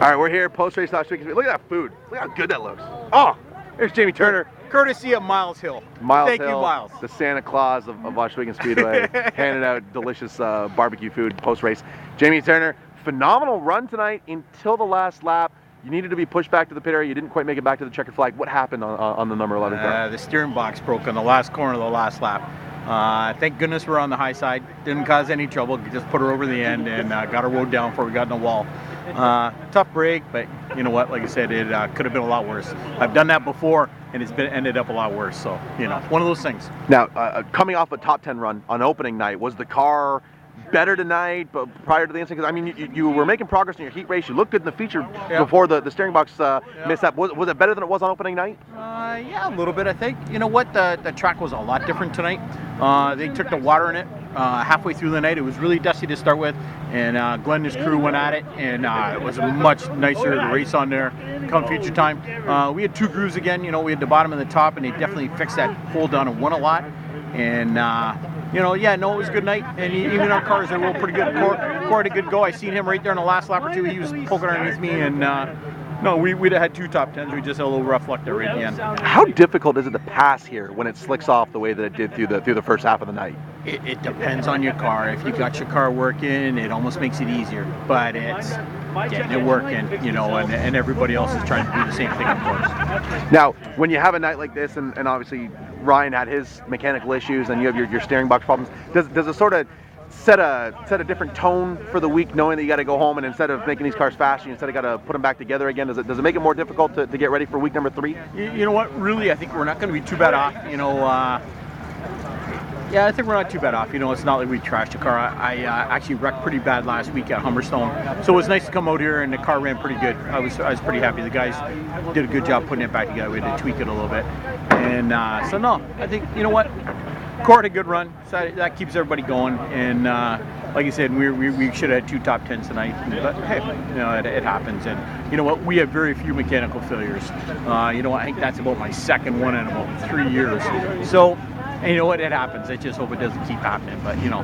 All right, we're here post-race Ohsweken Speedway. Look at that food. Look how good that looks. Oh, there's Jamie Turner. Courtesy of Miles Hill. Thank you, Miles. The Santa Claus of Ohsweken Speedway, handing out delicious barbecue food post-race. Jamie Turner, phenomenal run tonight until the last lap. You needed to be pushed back to the pit area. You didn't quite make it back to the checkered flag. What happened on the number 11 car? The steering box broke on the last corner of the last lap. Thank goodness we're on the high side. Didn't cause any trouble. Just put her over the end and got her rode down before we got in the wall. Tough break, but you know what? Like I said, it could have been a lot worse. I've done that before, and it's ended up a lot worse. So, you know, one of those things. Now, coming off a top 10 run on opening night, was the car better tonight, but prior to the incident? Because I mean, you were making progress in your heat race. You looked good in the feature before the steering box mishap. Was it better than it was on opening night? Yeah, a little bit, I think. You know what? The track was a lot different tonight. They took the water in it halfway through the night. It was really dusty to start with, and Glenn and his crew went at it, and it was a much nicer race on there come future time. We had two grooves again. You know, we had the bottom and the top, and they definitely fixed that hole down and won a lot. And you know, yeah, no, it was a good night, and even our cars, they rolled pretty good. Core had a good go. I seen him right there in the last lap or two. He was poking underneath me, and no, we'd have had two top 10s. We just had a little rough luck there right at the end. How difficult is it to pass here when it slicks off the way that it did through the first half of the night? It depends on your car. If you got your car working, it almost makes it easier. But it's getting it working, you know, and everybody else is trying to do the same thing, of course. Now, when you have a night like this, and obviously Ryan had his mechanical issues, and you have your steering box problems, does it sort of set a different tone for the week, knowing that you got to go home, and instead of making these cars faster, you instead of got to put them back together again? Does it make it more difficult to get ready for week number 3? You know what? Really, I think we're not going to be too bad off. You know, yeah, I think we're not too bad off. You know, it's not like we trashed the car. I actually wrecked pretty bad last week at Humberstone, so it was nice to come out here, and the car ran pretty good. I was pretty happy. The guys did a good job putting it back together. We had to tweak it a little bit, and so no, I think, you know what, Court had a good run, so that keeps everybody going. And like I said, we should have had two top 10s tonight, but hey, you know, it happens. And you know what, we have very few mechanical failures. You know, I think that's about my second one in about 3 years. So, and you know what, it happens. I just hope it doesn't keep happening. But you know,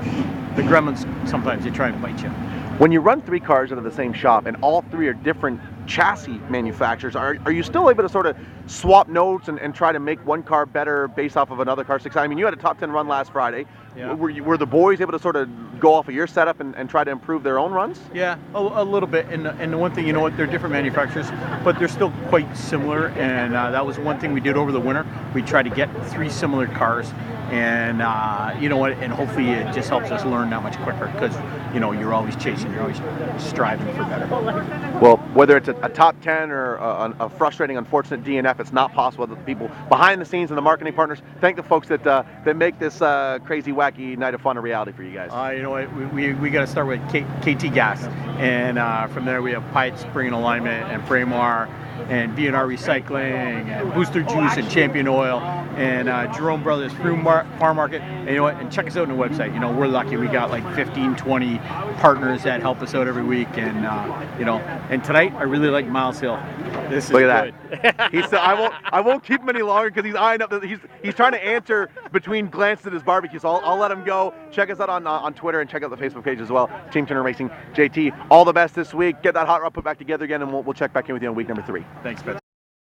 the gremlins, sometimes they try and bite you. When you run 3 cars out of the same shop, and all 3 are different chassis manufacturers, are you still able to sort of swap notes and try to make one car better based off of another car? I mean, you had a top 10 run last Friday. Yeah. Were the boys able to sort of go off of your setup and try to improve their own runs? Yeah, a little bit. And the one thing, you know what, they're different manufacturers, but they're still quite similar. And that was one thing we did over the winter. We tried to get 3 similar cars, and you know what, and hopefully it just helps us learn that much quicker, because you know, you're always chasing, you're always striving for better. Well, whether it's a top 10 or a frustrating, unfortunate DNF, it's not possible that the people behind the scenes and the marketing partners thank the folks that make this crazy, wacky night of fun a reality for you guys. You know what, we got to start with KT Gas, and from there we have Pyatt Spring and Alignment, and Fraymar, and B&R Recycling, and Booster Juice, and Champion Oil, and Jerome Brothers Farm Market. And you know what, and check us out on the website. You know, we're lucky, we got like 15, 20 partners that help us out every week. And you know, and tonight I really like Miles Hill. This is Look at that. He said, I won't keep him any longer, because he's eyeing up. He's trying to answer between glances at his barbecue. So I'll let him go. Check us out on Twitter, and check out the Facebook page as well. Team Turner Racing. JT, all the best this week. Get that hot rod put back together again, and we'll check back in with you on week number 3. Thanks, Ben.